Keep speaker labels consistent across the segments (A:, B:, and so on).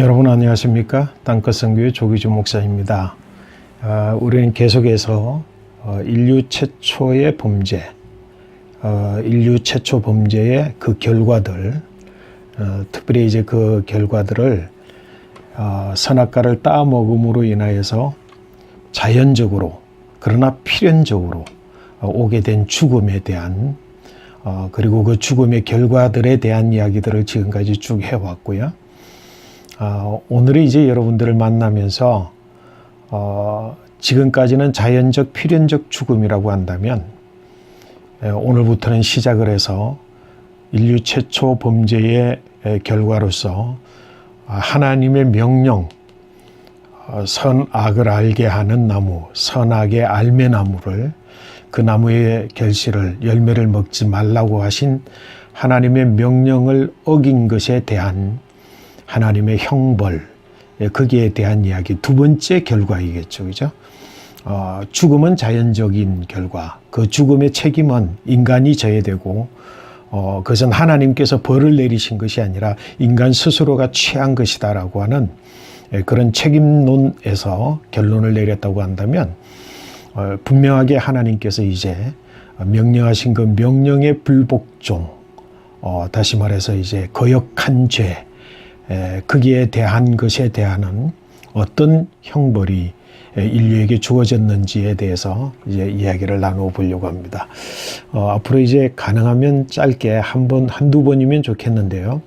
A: 여러분 안녕하십니까? 땅끝 선교의 조기주 목사입니다. 우리는 계속해서 인류 최초의 범죄, 인류 최초 범죄의 그 결과들, 특별히 이제 그 결과들을 선악과를 따먹음으로 인하여서 자연적으로 그러나 필연적으로 오게 된 죽음에 대한 그리고 그 죽음의 결과들에 대한 이야기들을 지금까지 쭉 해왔고요. 오늘은 이제 여러분들을 만나면서 지금까지는 자연적 필연적 죽음이라고 한다면 오늘부터는 시작을 해서 인류 최초 범죄의 결과로서 하나님의 명령, 선악을 알게 하는 나무, 선악의 알매나무를 그 나무의 결실을 열매를 먹지 말라고 하신 하나님의 명령을 어긴 것에 대한 하나님의 형벌, 거기에 대한 이야기, 두 번째 결과이겠죠. 그죠? 죽음은 자연적인 결과, 그 죽음의 책임은 인간이 져야 되고, 그것은 하나님께서 벌을 내리신 것이 아니라 인간 스스로가 취한 것이다라고 하는 그런 책임론에서 결론을 내렸다고 한다면, 분명하게 하나님께서 이제 명령하신 그 명령의 불복종, 다시 말해서 이제 거역한 죄, 거기에 대한 것에 대한 어떤 형벌이 인류에게 주어졌는지에 대해서 이제 이야기를 나누어 보려고 합니다. 앞으로 이제 가능하면 짧게 한두 번이면 좋겠는데요.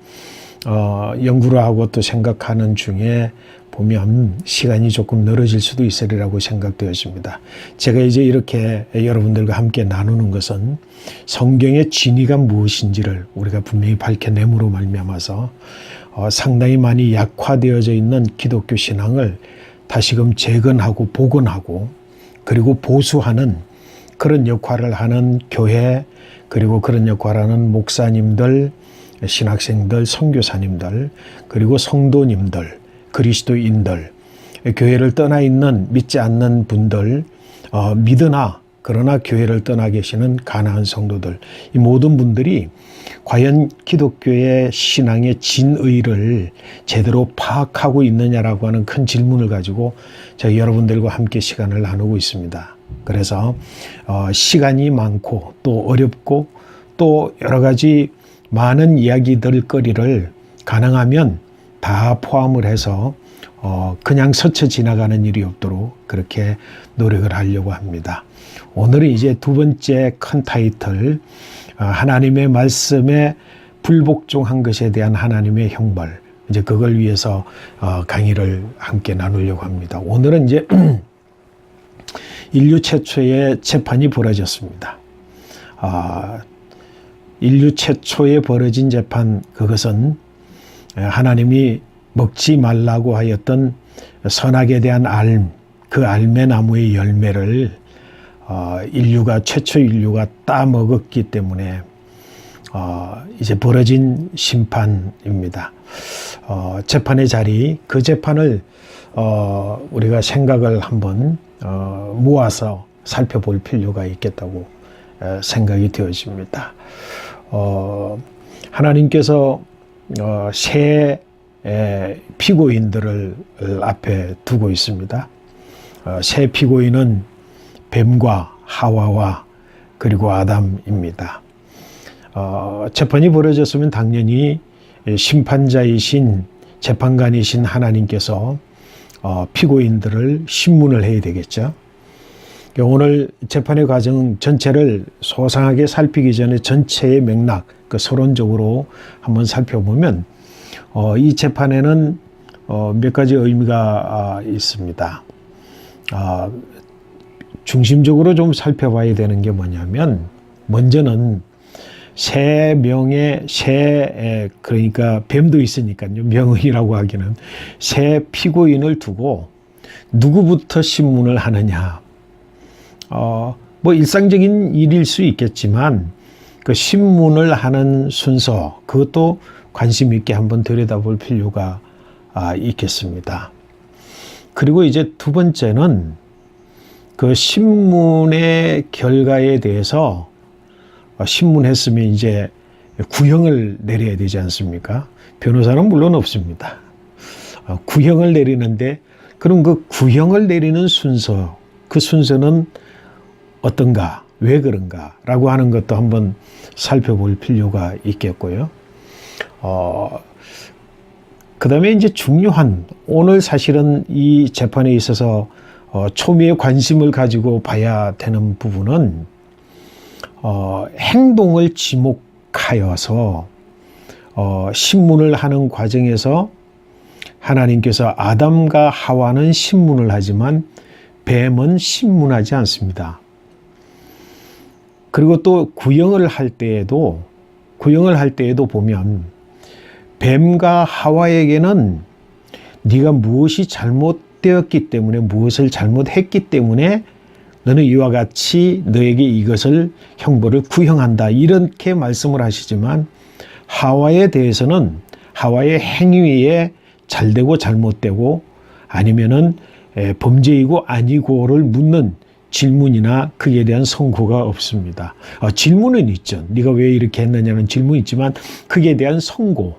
A: 연구를 하고 또 생각하는 중에 보면 시간이 조금 늘어질 수도 있으리라고 생각되었습니다. 제가 이제 이렇게 여러분들과 함께 나누는 것은 성경의 진리가 무엇인지를 우리가 분명히 밝혀냄으로 말미암아서 상당히 많이 약화되어져 있는 기독교 신앙을 다시금 재건하고 복원하고 그리고 보수하는 그런 역할을 하는 교회, 그리고 그런 역할을 하는 목사님들, 신학생들, 선교사님들, 그리고 성도님들, 그리스도인들, 교회를 떠나 있는 믿지 않는 분들, 믿으나 그러나 교회를 떠나 계시는 가난한 성도들, 이 모든 분들이 과연 기독교의 신앙의 진의를 제대로 파악하고 있느냐라고 하는 큰 질문을 가지고 제가 여러분들과 함께 시간을 나누고 있습니다. 그래서 시간이 많고 또 어렵고 또 여러 가지 많은 이야기들 거리를 가능하면 다 포함을 해서 그냥 스쳐 지나가는 일이 없도록 그렇게 노력을 하려고 합니다. 오늘은 이제 두 번째 큰 타이틀, 하나님의 말씀에 불복종한 것에 대한 하나님의 형벌, 이제 그걸 위해서 강의를 함께 나누려고 합니다. 오늘은 이제 인류 최초의 재판이 벌어졌습니다. 인류 최초에 벌어진 재판, 그것은 하나님이 먹지 말라고 하였던 선악에 대한 그 알매나무의 열매를 최초 인류가 따먹었기 때문에 이제 벌어진 심판입니다. 재판의 자리, 그 재판을 우리가 생각을 한번 모아서 살펴볼 필요가 있겠다고 생각이 되어집니다. 하나님께서 세 피고인들을 앞에 두고 있습니다. 세 피고인은 뱀과 하와와 그리고 아담입니다. 재판이 벌어졌으면 당연히 심판자이신 재판관이신 하나님께서 피고인들을 신문을 해야 되겠죠. 오늘 재판의 과정 전체를 소상하게 살피기 전에 전체의 맥락, 그 서론적으로 한번 살펴보면 이 재판에는 몇 가지 의미가 있습니다. 중심적으로 좀 살펴봐야 되는 게 뭐냐면, 먼저는 그러니까 뱀도 있으니까요. 명의라고 하기는 세 피고인을 두고 누구부터 신문을 하느냐. 뭐 일상적인 일일 수 있겠지만 그 신문을 하는 순서, 그것도 관심 있게 한번 들여다볼 필요가 있겠습니다. 그리고 이제 두 번째는 그 신문의 결과에 대해서 신문했으면 이제 구형을 내려야 되지 않습니까? 변호사는 물론 없습니다. 구형을 내리는데 그럼 그 구형을 내리는 순서, 그 순서는 어떤가, 왜 그런가 라고 하는 것도 한번 살펴볼 필요가 있겠고요. 그 다음에 이제 중요한, 오늘 사실은 이 재판에 있어서 초미의 관심을 가지고 봐야 되는 부분은 행동을 지목하여서 신문을 하는 과정에서 하나님께서 아담과 하와는 신문을 하지만 뱀은 신문하지 않습니다. 그리고 또 구형을 할 때에도 보면 뱀과 하와에게는 네가 무엇이 잘못되었기 때문에, 무엇을 잘못했기 때문에 너는 이와 같이 너에게 이것을 형벌을 구형한다, 이렇게 말씀을 하시지만 하와에 대해서는 하와의 행위에 잘되고 잘못되고 아니면은 범죄이고 아니고를 묻는 질문이나 그에 대한 선고가 없습니다. 질문은 있죠. 네가 왜 이렇게 했느냐는 질문이 있지만 그에 대한 선고,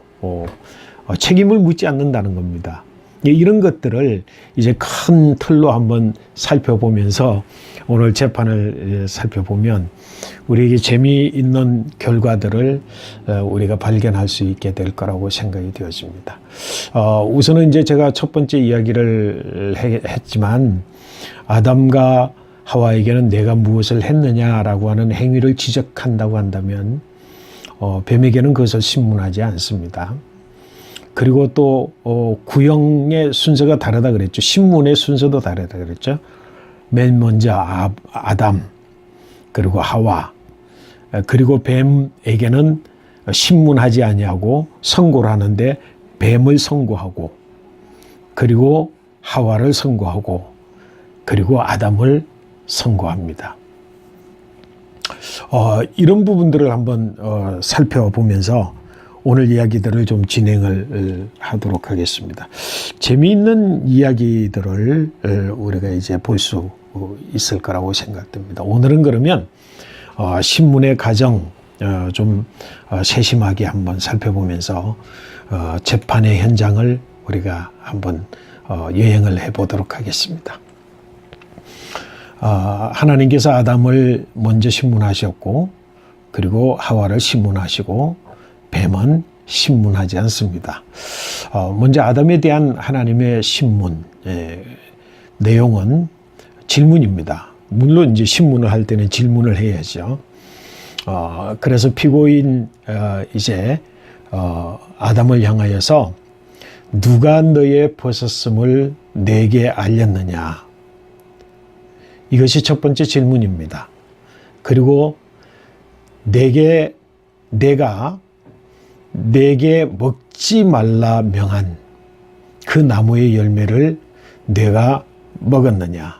A: 책임을 묻지 않는다는 겁니다. 이런 것들을 이제 큰 틀로 한번 살펴보면서 오늘 재판을 살펴보면 우리에게 재미있는 결과들을 우리가 발견할 수 있게 될 거라고 생각이 되어집니다. 우선은 이제 제가 첫 번째 이야기를 했지만 아담과 하와에게는 내가 무엇을 했느냐라고 하는 행위를 지적한다고 한다면 뱀에게는 그것을 신문하지 않습니다. 그리고 또 구형의 순서가 다르다 그랬죠. 신문의 순서도 다르다 그랬죠. 맨 먼저 아담, 그리고 하와, 그리고 뱀에게는 신문하지 아니하고 선고를 하는데 뱀을 선고하고, 그리고 하와를 선고하고, 그리고 아담을 선고합니다. 이런 부분들을 한번 살펴보면서 오늘 이야기들을 좀 진행을 하도록 하겠습니다. 재미있는 이야기들을 우리가 이제 볼 수 있을 거라고 생각됩니다. 오늘은 그러면 신문의 가정 좀 세심하게 한번 살펴보면서 재판의 현장을 우리가 한번 여행을 해보도록 하겠습니다. 하나님께서 아담을 먼저 신문하셨고, 그리고 하와를 신문하시고, 뱀은 신문하지 않습니다. 먼저 아담에 대한 하나님의 신문, 내용은 질문입니다. 물론 이제 신문을 할 때는 질문을 해야죠. 그래서 피고인 이제 아담을 향하여서 누가 너의 벗었음을 내게 알렸느냐, 이것이 첫 번째 질문입니다. 그리고 내가 내게 먹지 말라 명한 그 나무의 열매를 내가 먹었느냐,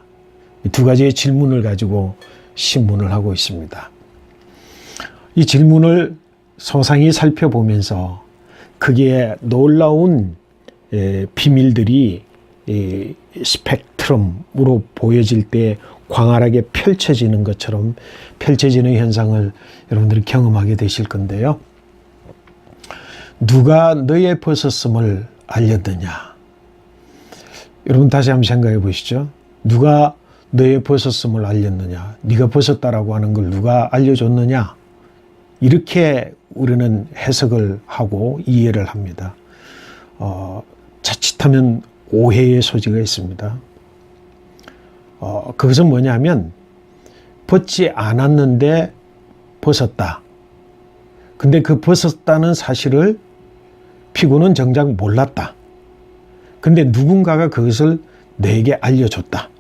A: 이 두 가지의 질문을 가지고 신문을 하고 있습니다. 이 질문을 소상히 살펴보면서 그게 놀라운 비밀들이 스펙트럼으로 보여질 때 광활하게 펼쳐지는 것처럼 펼쳐지는 현상을 여러분들이 경험하게 되실 건데요. 누가 너의 벗었음을 알렸느냐? 여러분 다시 한번 생각해 보시죠. 누가 너의 벗었음을 알렸느냐? 네가 벗었다라고 하는 걸 누가 알려줬느냐? 이렇게 우리는 해석을 하고 이해를 합니다. 자칫하면 오해의 소지가 있습니다. 그것은 뭐냐면 벗지 않았는데 벗었다. 근데 그 벗었다는 사실을 피고는 정작 몰랐다. 근데 누군가가 그것을 내게 알려줬다.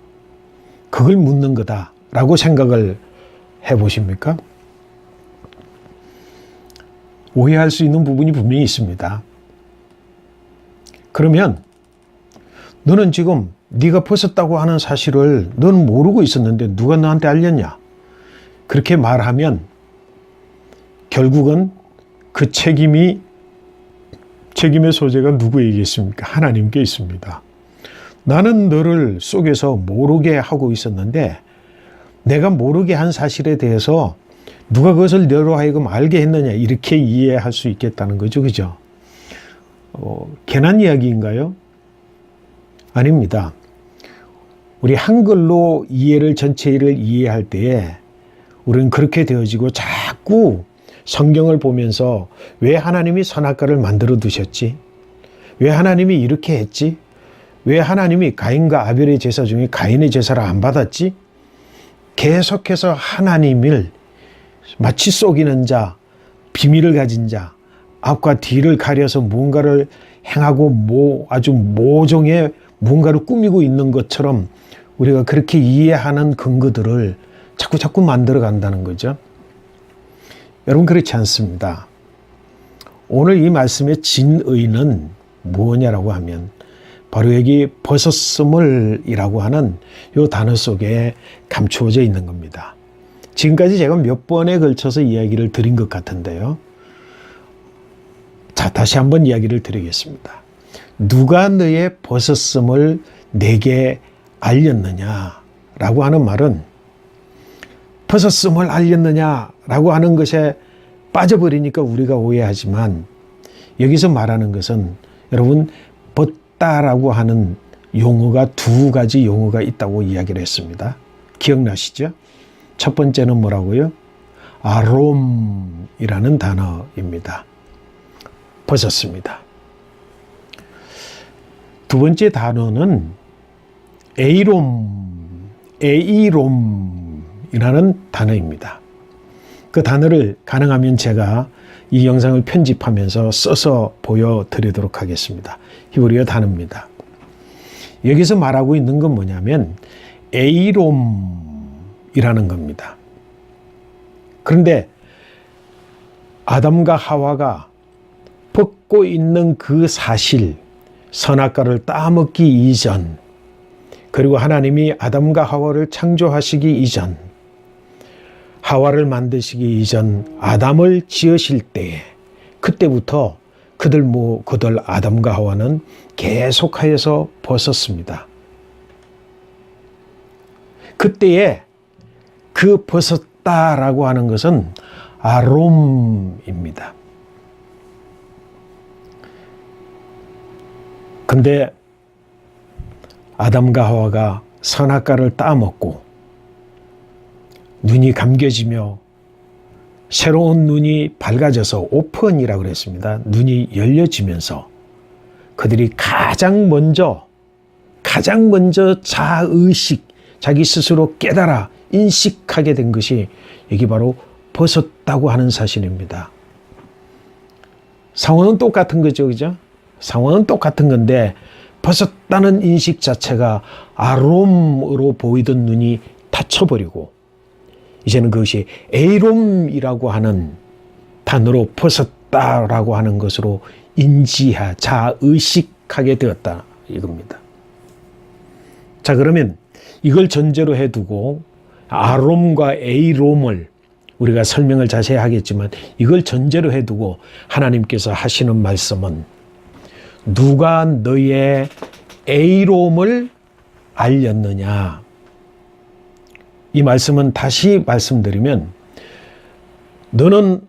A: 그걸 묻는 거다라고 생각을 해보십니까? 오해할 수 있는 부분이 분명히 있습니다. 그러면 너는 지금 네가 벗었다고 하는 사실을 너는 모르고 있었는데 누가 너한테 알렸냐? 그렇게 말하면 결국은 그 책임의 소재가 누구에게 있습니까? 하나님께 있습니다. 나는 너를 속에서 모르게 하고 있었는데 내가 모르게 한 사실에 대해서 누가 그것을 너로 하여금 알게 했느냐, 이렇게 이해할 수 있겠다는 거죠. 그죠? 괜한 이야기인가요? 아닙니다. 우리 한글로 이해를 전체를 이해할 때에 우리는 그렇게 되어지고 자꾸 성경을 보면서 왜 하나님이 선악과를 만들어 두셨지? 왜 하나님이 이렇게 했지? 왜 하나님이 가인과 아벨의 제사 중에 가인의 제사를 안 받았지? 계속해서 하나님을 마치 속이는 자, 비밀을 가진 자, 앞과 뒤를 가려서 무언가를 행하고 아주 모종의 무언가를 꾸미고 있는 것처럼 우리가 그렇게 이해하는 근거들을 자꾸 만들어 간다는 거죠. 여러분, 그렇지 않습니다. 오늘 이 말씀의 진의는 무엇이냐라고 하면 바로 여기 벗었음을이라고 하는 이 단어 속에 감추어져 있는 겁니다. 지금까지 제가 몇 번에 걸쳐서 이야기를 드린 것 같은데요. 자, 다시 한번 이야기를 드리겠습니다. 누가 너의 벗었음을 내게 알렸느냐라고 하는 말은 벗었음을 알렸느냐라고 하는 것에 빠져버리니까 우리가 오해하지만 여기서 말하는 것은 여러분 벗다라고 하는 용어가 두 가지 용어가 있다고 이야기를 했습니다. 기억나시죠? 첫 번째는 뭐라고요? 아롬이라는 단어입니다. 벗었습니다. 두 번째 단어는 에이롬이라는 단어입니다. 그 단어를 가능하면 제가 이 영상을 편집하면서 써서 보여드리도록 하겠습니다. 히브리어 단어입니다. 여기서 말하고 있는 건 뭐냐면 에이롬이라는 겁니다. 그런데 아담과 하와가 벗고 있는 그 사실, 선악과를 따먹기 이전, 그리고 하나님이 아담과 하와를 창조하시기 이전, 하와를 만드시기 이전 아담을 지으실 때에 그때부터 그들 아담과 하와는 계속하여서 벗었습니다. 그때에 그 벗었다라고 하는 것은 아롬입니다. 근데 아담과 하와가 선악과를 따먹고 눈이 감겨지며 새로운 눈이 밝아져서 오픈이라고 그랬습니다. 눈이 열려지면서 그들이 가장 먼저 자의식, 자기 스스로 깨달아 인식하게 된 것이 여기 바로 벗었다고 하는 사실입니다. 상황은 똑같은 거죠, 그죠? 상황은 똑같은 건데 벗었다는 인식 자체가 아롬으로 보이던 눈이 닫혀버리고 이제는 그것이 에이롬이라고 하는 단어로 벗었다라고 하는 것으로 자의식하게 되었다 이겁니다. 자, 그러면 이걸 전제로 해두고 아롬과 에이롬을 우리가 설명을 자세히 하겠지만 이걸 전제로 해두고 하나님께서 하시는 말씀은 누가 너의 에이롬을 알렸느냐. 이 말씀은 다시 말씀드리면 너는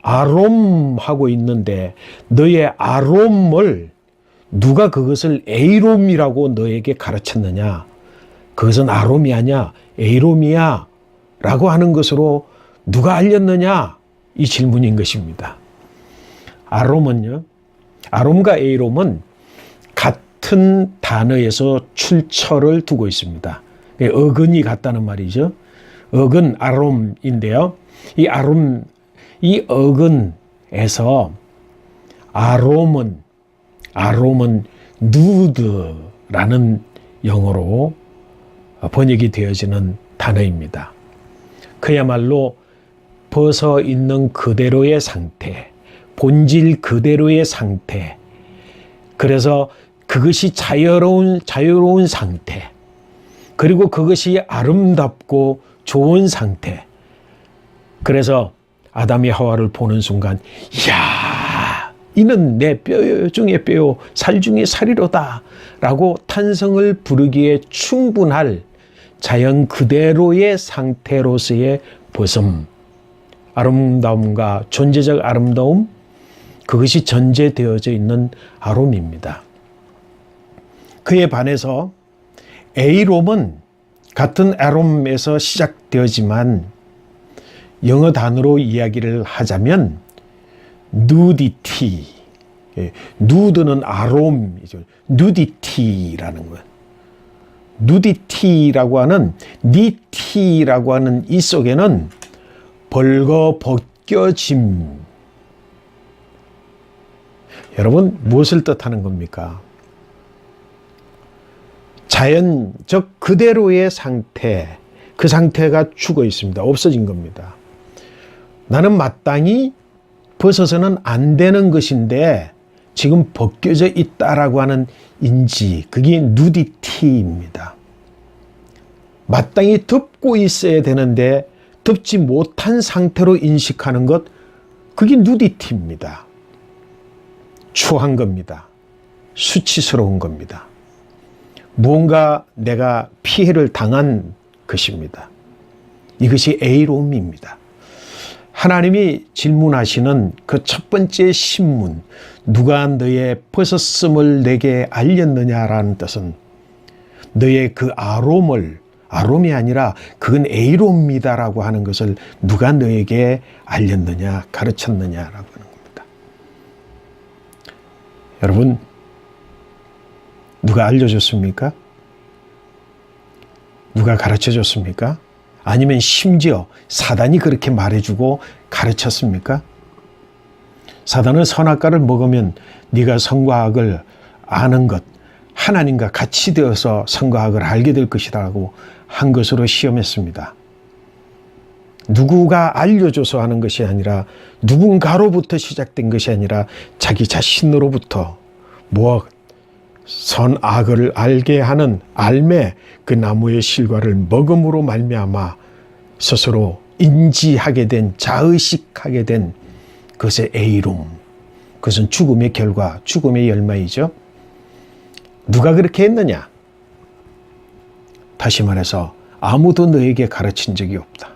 A: 아롬하고 있는데 너의 아롬을 누가 그것을 에이롬이라고 너에게 가르쳤느냐. 그것은 아롬이 아니야 에이롬이야 라고 하는 것으로 누가 알렸느냐 이 질문인 것입니다. 아롬과 에이롬은 같은 단어에서 출처를 두고 있습니다. 어근이 같다는 말이죠. 어근 아롬인데요. 이 어근에서 아롬은 누드라는 영어로 번역이 되어지는 단어입니다. 그야말로 벗어 있는 그대로의 상태, 본질 그대로의 상태, 그래서 그것이 자유로운 상태, 그리고 그것이 아름답고 좋은 상태. 그래서 아담이 하와를 보는 순간 이야 이는 내 뼈 중에 뼈요 살 중에 살이로다 라고 탄성을 부르기에 충분할 자연 그대로의 상태로서의 벗음, 아름다움과 존재적 아름다움, 그것이 전제되어져 있는 아롬입니다. 그에 반해서 에이롬은 같은 에롬에서 시작되었지만 영어 단어로 이야기를 하자면 누디티, 누드는 아롬이죠. 누디티라는 거예요. 누디티라고 하는 니티라고 하는 이 속에는 벌거벗겨짐. 여러분 무엇을 뜻하는 겁니까? 자연적 그대로의 상태, 그 상태가 죽어 있습니다. 없어진 겁니다. 나는 마땅히 벗어서는 안 되는 것인데 지금 벗겨져 있다라고 하는 인지, 그게 누디티입니다. 마땅히 덮고 있어야 되는데 덮지 못한 상태로 인식하는 것, 그게 누디티입니다. 추한 겁니다. 수치스러운 겁니다. 무언가 내가 피해를 당한 것입니다. 이것이 에이롬입니다. 하나님이 질문하시는 그 첫 번째 신문, 누가 너의 벗었음을 내게 알렸느냐라는 뜻은 너의 그 아롬이 아니라 그건 에이롬이다라고 하는 것을 누가 너에게 알렸느냐, 가르쳤느냐라고 하는 겁니다. 여러분, 누가 알려줬습니까? 누가 가르쳐줬습니까? 아니면 심지어 사단이 그렇게 말해주고 가르쳤습니까? 사단은 선악과를 먹으면 네가 선과학을 아는 것, 하나님과 같이 되어서 선과학을 알게 될 것이라고 한 것으로 시험했습니다. 누구가 알려줘서 하는 것이 아니라, 누군가로부터 시작된 것이 아니라 자기 자신으로부터 선악을 알게 하는 알매, 그 나무의 실과를 먹음으로 말미암아 스스로 인지하게 된, 자의식하게 된 그것의 에이롬, 그것은 죽음의 결과, 죽음의 열매이죠. 누가 그렇게 했느냐? 다시 말해서 아무도 너에게 가르친 적이 없다.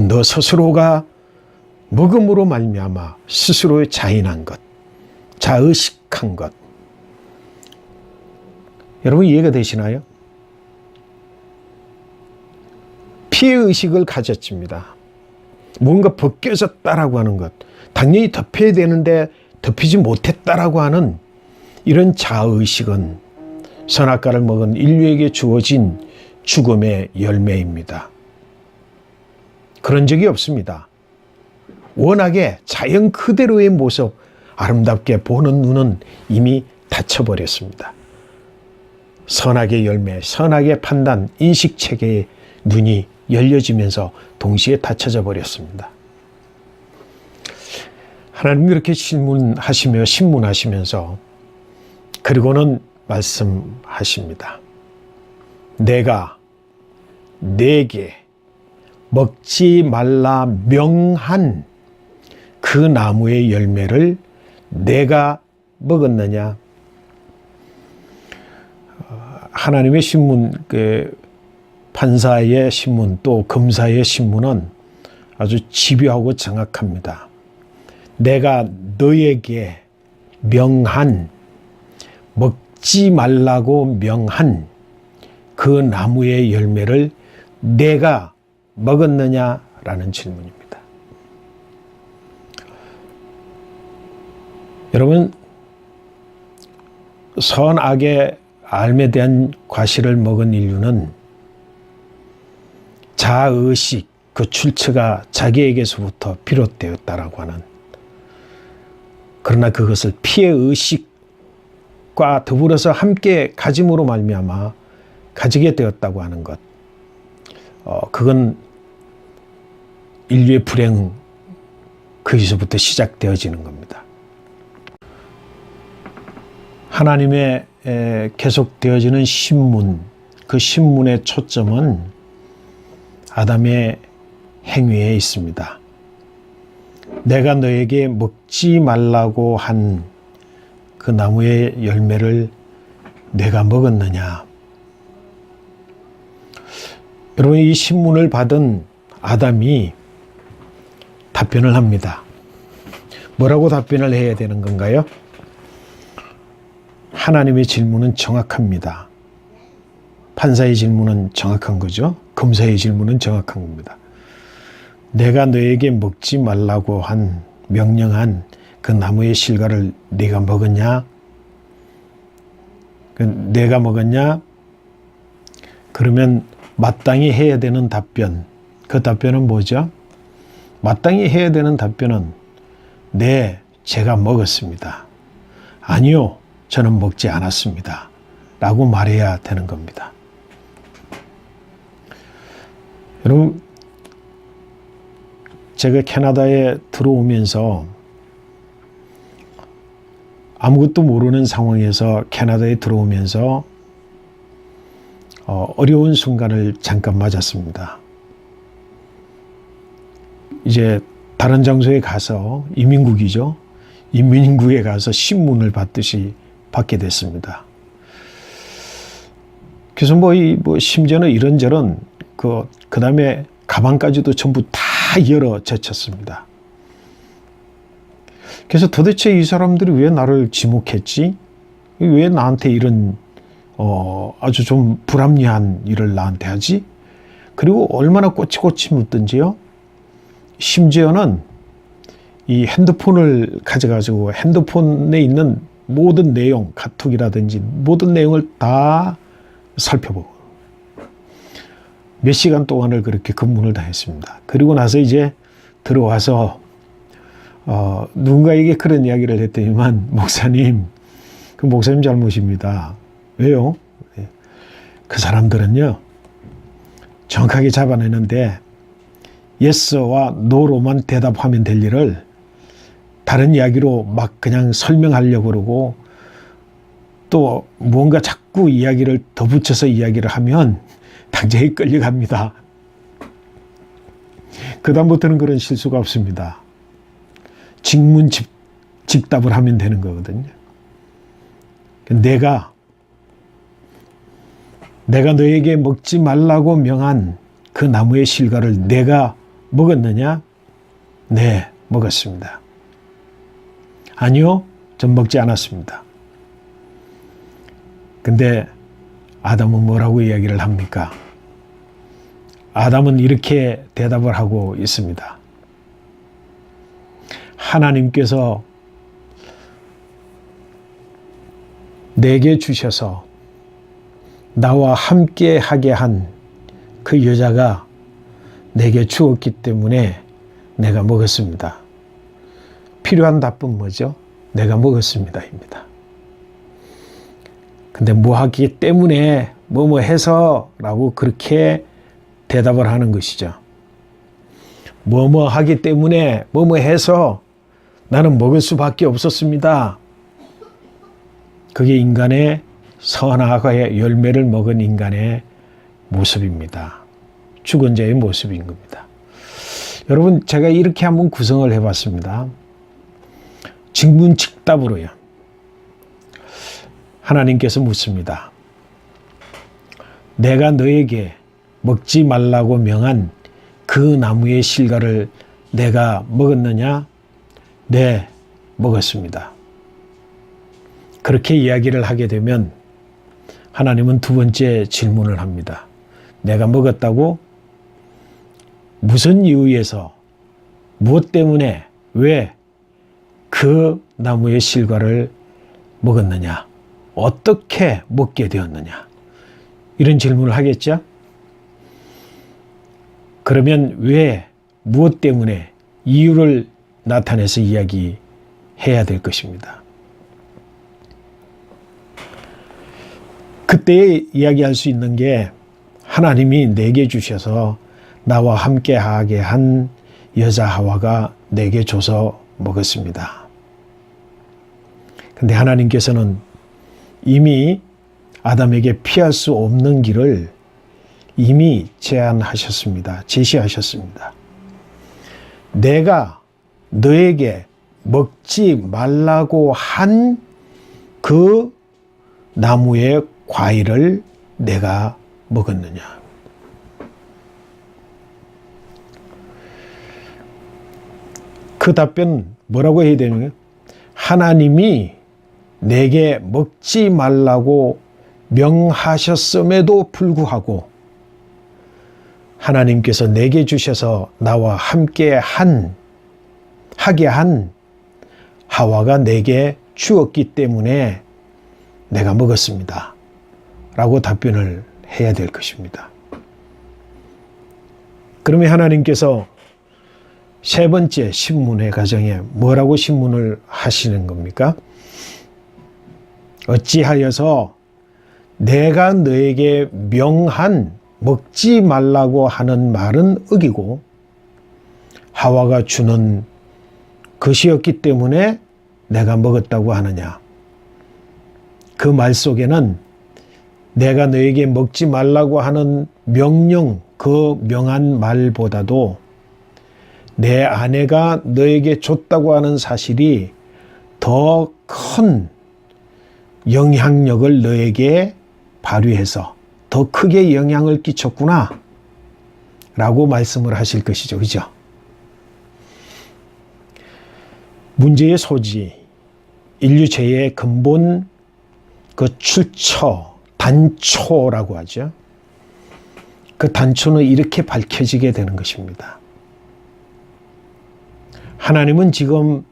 A: 너 스스로가 먹음으로 말미암아 스스로의 자인한 것, 자의식한 것. 여러분 이해가 되시나요? 피해의식을 가졌습니다. 뭔가 벗겨졌다라고 하는 것, 당연히 덮여야 되는데 덮이지 못했다라고 하는 이런 자의식은 선악과를 먹은 인류에게 주어진 죽음의 열매입니다. 그런 적이 없습니다. 워낙에 자연 그대로의 모습, 아름답게 보는 눈은 이미 닫혀버렸습니다. 선악의 열매, 선악의 판단, 인식체계의 눈이 열려지면서 동시에 닫혀져 버렸습니다. 하나님이 이렇게 신문하시면서 그리고는 말씀하십니다. 내가 내게 먹지 말라 명한 그 나무의 열매를 내가 먹었느냐? 하나님의 신문, 판사의 신문, 또 검사의 신문은 아주 집요하고 정확합니다. 내가 너에게 명한, 먹지 말라고 명한 그 나무의 열매를 내가 먹었느냐라는 질문입니다. 여러분, 선악의 알에 대한 과실을 먹은 인류는 자의식, 그 출처가 자기에게서부터 비롯되었다라고 하는, 그러나 그것을 피해의식과 더불어서 함께 가짐으로 말미암아 가지게 되었다고 하는 것, 그건 인류의 불행, 거기서부터 시작되어지는 겁니다. 하나님의 계속되어지는 신문, 그 신문의 초점은 아담의 행위에 있습니다. 내가 너에게 먹지 말라고 한 그 나무의 열매를 내가 먹었느냐? 여러분, 이 신문을 받은 아담이 답변을 합니다. 뭐라고 답변을 해야 되는 건가요? 하나님의 질문은 정확합니다. 판사의 질문은 정확한 거죠. 검사의 질문은 정확한 겁니다. 내가 너에게 먹지 말라고 명령한 그 나무의 실과를 네가 먹었냐? 내가 먹었냐? 그러면 마땅히 해야 되는 답변, 그 답변은 뭐죠? 마땅히 해야 되는 답변은 네, 제가 먹었습니다. 아니요, 저는 먹지 않았습니다. 라고 말해야 되는 겁니다. 여러분, 제가 캐나다에 들어오면서 아무것도 모르는 상황에서 캐나다에 들어오면서 어려운 순간을 잠깐 맞았습니다. 이제 다른 장소에 가서 이민국이죠. 이민국에 가서 신문을 받듯이 받게 됐습니다. 그래서 심지어는 이런저런 그 다음에 가방까지도 전부 다 열어 제쳤습니다. 그래서 도대체 이 사람들이 왜 나를 지목했지? 왜 나한테 이런 아주 좀 불합리한 일을 나한테 하지? 그리고 얼마나 꼬치꼬치 묻든지요. 심지어는 이 핸드폰을 가져가지고 핸드폰에 있는 모든 내용, 카톡이라든지 모든 내용을 다 살펴보고 몇 시간 동안을 그렇게 근무를 다 했습니다. 그리고 나서 이제 들어와서 누군가에게 그런 이야기를 했더니만 목사님, 그 목사님 잘못입니다. 왜요? 그 사람들은요 정확하게 잡아내는데 예스와 노로만 대답하면 될 일을 다른 이야기로 막 그냥 설명하려고 그러고 또 무언가 자꾸 이야기를 더 붙여서 이야기를 하면 당장에 끌려갑니다. 그다음부터는 그런 실수가 없습니다. 직문직답을 하면 되는 거거든요. 내가 너에게 먹지 말라고 명한 그 나무의 실과를 내가 먹었느냐? 네, 먹었습니다. 아니요, 전 먹지 않았습니다. 근데 아담은 뭐라고 이야기를 합니까? 아담은 이렇게 대답을 하고 있습니다. 하나님께서 내게 주셔서 나와 함께 하게 한 그 여자가 내게 주었기 때문에 내가 먹었습니다. 필요한 답은 뭐죠? 내가 먹었습니다. 입니다. 근데 뭐 하기 때문에 뭐뭐 해서 라고 그렇게 대답을 하는 것이죠. 뭐뭐 하기 때문에 뭐뭐 해서 나는 먹을 수밖에 없었습니다. 그게 인간의 선악의 열매를 먹은 인간의 모습입니다. 죽은 자의 모습인 겁니다. 여러분, 제가 이렇게 한번 구성을 해봤습니다. 직문직답으로요. 하나님께서 묻습니다. 내가 너에게 먹지 말라고 명한 그 나무의 실과를 내가 먹었느냐? 네, 먹었습니다. 그렇게 이야기를 하게 되면 하나님은 두 번째 질문을 합니다. 내가 먹었다고? 무슨 이유에서? 무엇 때문에? 왜 그 나무의 실과를 먹었느냐? 어떻게 먹게 되었느냐? 이런 질문을 하겠죠? 그러면 왜, 무엇 때문에 이유를 나타내서 이야기해야 될 것입니다. 그때 이야기할 수 있는 게 하나님이 내게 주셔서 나와 함께 하게 한 여자 하와가 내게 줘서 먹었습니다. 근데 하나님께서는 이미 아담에게 피할 수 없는 길을 이미 제시하셨습니다. 내가 너에게 먹지 말라고 한 그 나무의 과일을 내가 먹었느냐? 그 답변 뭐라고 해야 되냐면 하나님이 내게 먹지 말라고 명하셨음에도 불구하고 하나님께서 내게 주셔서 나와 함께 하게 한 하와가 내게 주었기 때문에 내가 먹었습니다. 라고 답변을 해야 될 것입니다. 그러면 하나님께서 세 번째 신문의 과정에 뭐라고 신문을 하시는 겁니까? 어찌하여서 내가 너에게 명한 먹지 말라고 하는 말은 어기고 하와가 주는 것이었기 때문에 내가 먹었다고 하느냐. 그 말 속에는 내가 너에게 먹지 말라고 하는 명령, 그 명한 말보다도 내 아내가 너에게 줬다고 하는 사실이 더 큰 영향력을 너에게 발휘해서 더 크게 영향을 끼쳤구나 라고 말씀을 하실 것이죠. 그죠? 문제의 소지, 인류죄의 근본 그 출처, 단초라고 하죠. 그 단초는 이렇게 밝혀지게 되는 것입니다. 하나님은 지금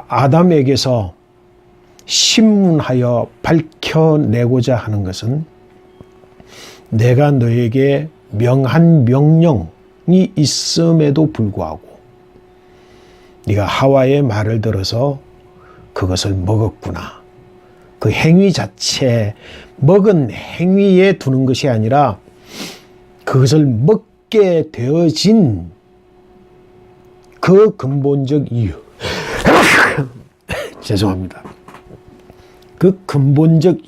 A: 아담에게서 신문하여 밝혀내고자 하는 것은 내가 너에게 명한 명령이 있음에도 불구하고 네가 하와의 말을 들어서 그것을 먹었구나. 그 행위 자체, 먹은 행위에 두는 것이 아니라 그것을 먹게 되어진 그 근본적 이유. 죄송합니다. 그 근본적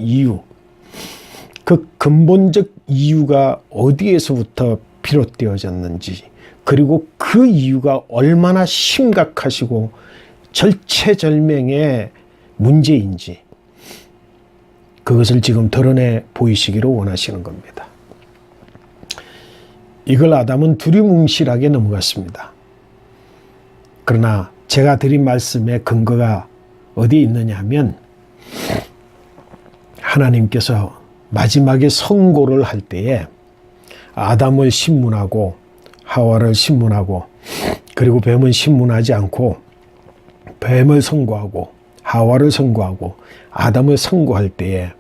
A: 이유가 어디에서부터 비롯되어졌는지, 그리고 그 이유가 얼마나 심각하시고 절체절명의 문제인지 그것을 지금 드러내 보이시기를 원하시는 겁니다. 이걸 아담은 두리뭉실하게 넘어갔습니다. 그러나 제가 드린 말씀의 근거가 어디에 있느냐 하면 하나님께서 마지막에 선고를 할 때에 아담을 신문하고 하와를 신문하고 그리고 뱀은 신문하지 않고 뱀을 선고하고 하와를 선고하고 아담을 선고할 때에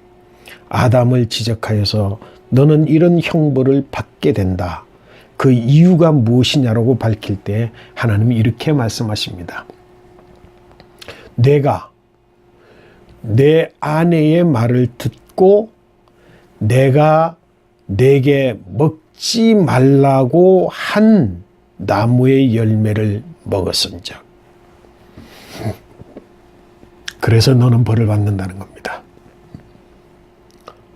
A: 아담을 지적하여서 너는 이런 형벌을 받게 된다. 그 이유가 무엇이냐라고 밝힐 때 하나님이 이렇게 말씀하십니다. 내가 내 아내의 말을 듣고 내가 내게 먹지 말라고 한 나무의 열매를 먹었은즉 그래서 너는 벌을 받는다는 겁니다.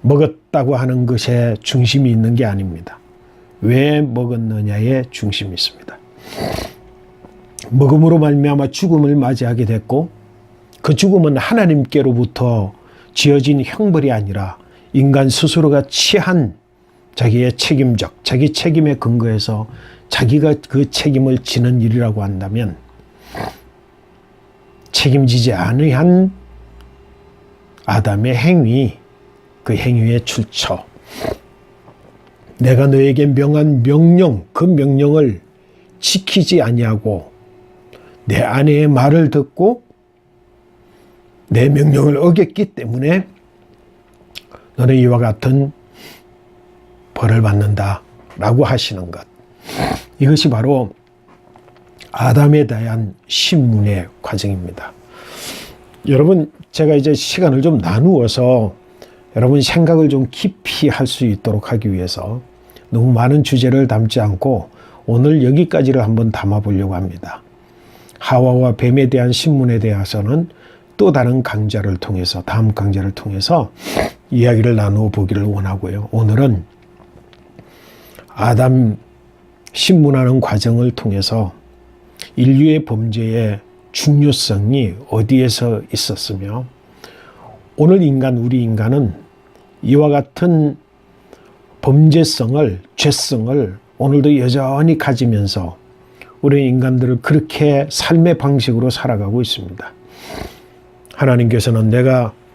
A: 먹었다고 하는 것에 중심이 있는 게 아닙니다. 왜 먹었느냐에 중심이 있습니다. 먹음으로 말미암아 죽음을 맞이하게 됐고 그 죽음은 하나님께로부터 지어진 형벌이 아니라 인간 스스로가 취한 자기의 자기 책임에 근거해서 자기가 그 책임을 지는 일이라고 한다면 책임지지 않은 아담의 행위, 그 행위의 출처, 내가 너에게 명한 명령, 그 명령을 지키지 아니하고 내 아내의 말을 듣고 내 명령을 어겼기 때문에 너는 이와 같은 벌을 받는다라고 하시는 것. 이것이 바로 아담에 대한 신문의 과정입니다. 여러분, 제가 이제 시간을 좀 나누어서 여러분 생각을 좀 깊이 할 수 있도록 하기 위해서 너무 많은 주제를 담지 않고 오늘 여기까지를 한번 담아보려고 합니다. 하와와 뱀에 대한 신문에 대해서는 또 다른 강좌를 통해서, 다음 강좌를 통해서 이야기를 나누어 보기를 원하고요. 오늘은 아담 신문하는 과정을 통해서 인류의 범죄의 중요성이 어디에서 있었으며 오늘 우리 인간은 이와 같은 범죄성을, 죄성을 오늘도 여전히 가지면서 우리 인간들을 그렇게 삶의 방식으로 살아가고 있습니다. 하나님께서는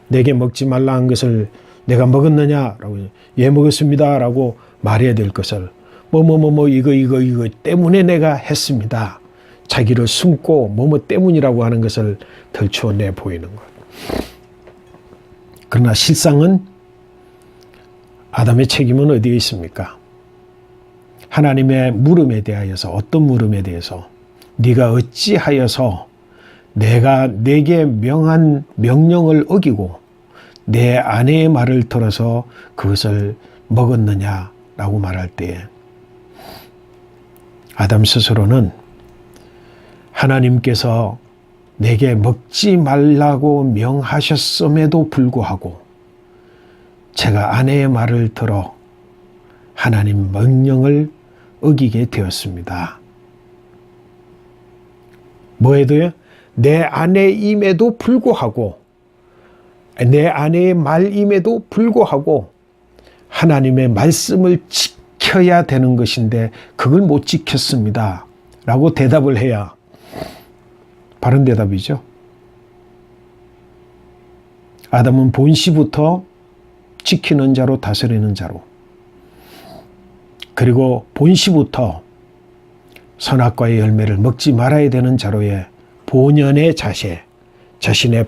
A: 내게 먹지 말라 한 것을 내가 먹었느냐라고, 예 먹었습니다라고 말해야 될 것을 이거 때문에 내가 했습니다. 자기를 숨고 뭐뭐 때문이라고 하는 것을 덜추어내 보이는 것. 그러나 실상은 아담의 책임은 어디에 있습니까? 하나님의 물음에 대하여서, 어떤 물음에 대해서 네가 어찌하여서 내가 내게 명한 명령을 어기고 내 아내의 말을 들어서 그것을 먹었느냐라고 말할 때에 아담 스스로는 하나님께서 내게 먹지 말라고 명하셨음에도 불구하고 제가 아내의 말을 들어 하나님 명령을 어기게 되었습니다. 뭐에도요? 내 아내임에도 불구하고, 내 아내의 말임에도 불구하고 하나님의 말씀을 지켜야 되는 것인데 그걸 못 지켰습니다. 라고 대답을 해야 바른 대답이죠. 아담은 본시부터 지키는 자로 다스리는 자로, 그리고 본시부터 선악과의 열매를 먹지 말아야 되는 자로의 본연의 자세, 자신의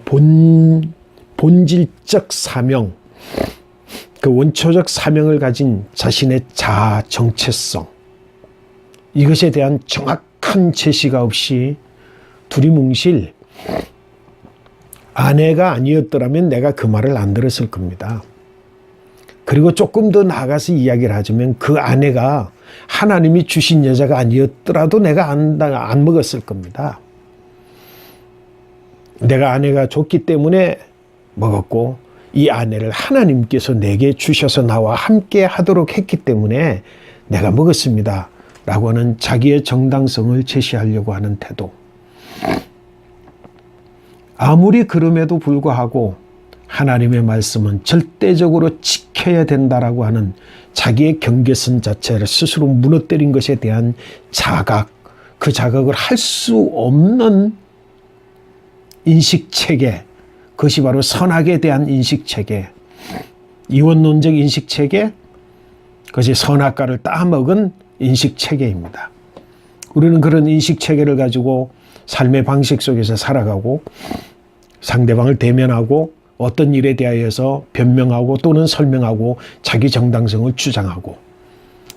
A: 본질적 사명, 그 원초적 사명을 가진 자신의 자아 정체성, 이것에 대한 정확한 제시가 없이 두리뭉실 아내가 아니었더라면 내가 그 말을 안 들었을 겁니다. 그리고 조금 더 나아가서 이야기를 하자면 그 아내가 하나님이 주신 여자가 아니었더라도 내가 안 먹었을 겁니다. 내가 아내가 줬기 때문에 먹었고 이 아내를 하나님께서 내게 주셔서 나와 함께 하도록 했기 때문에 내가 먹었습니다. 라고 하는 자기의 정당성을 제시하려고 하는 태도. 아무리 그럼에도 불구하고 하나님의 말씀은 절대적으로 지켜야 된다라고 하는 자기의 경계선 자체를 스스로 무너뜨린 것에 대한 자각, 그 자각을 할 수 없는 인식체계, 그것이 바로 선악에 대한 인식체계, 이원론적 인식체계, 그것이 선악과를 따먹은 인식체계입니다. 우리는 그런 인식체계를 가지고 삶의 방식 속에서 살아가고 상대방을 대면하고 어떤 일에 대하여서 변명하고 또는 설명하고 자기 정당성을 주장하고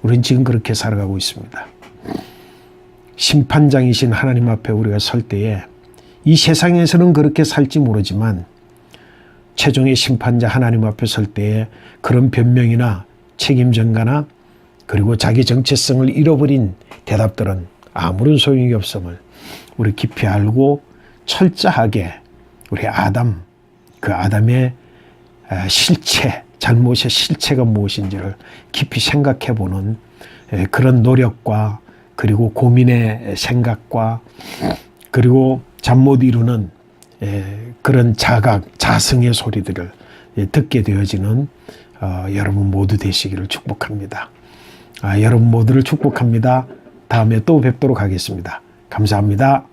A: 우리는 지금 그렇게 살아가고 있습니다. 심판장이신 하나님 앞에 우리가 설 때에 이 세상에서는 그렇게 살지 모르지만 최종의 심판자 하나님 앞에 설 때에 그런 변명이나 책임 전가나 그리고 자기 정체성을 잃어버린 대답들은 아무런 소용이 없음을 우리 깊이 알고 철저하게 우리 아담, 그 아담의 실체, 잘못의 실체가 무엇인지를 깊이 생각해 보는 그런 노력과 그리고 고민의 생각과 그리고 잠 못 이루는 그런 자각, 자성의 소리들을 듣게 되어지는 여러분 모두 되시기를 축복합니다. 여러분 모두를 축복합니다. 다음에 또 뵙도록 하겠습니다. 감사합니다.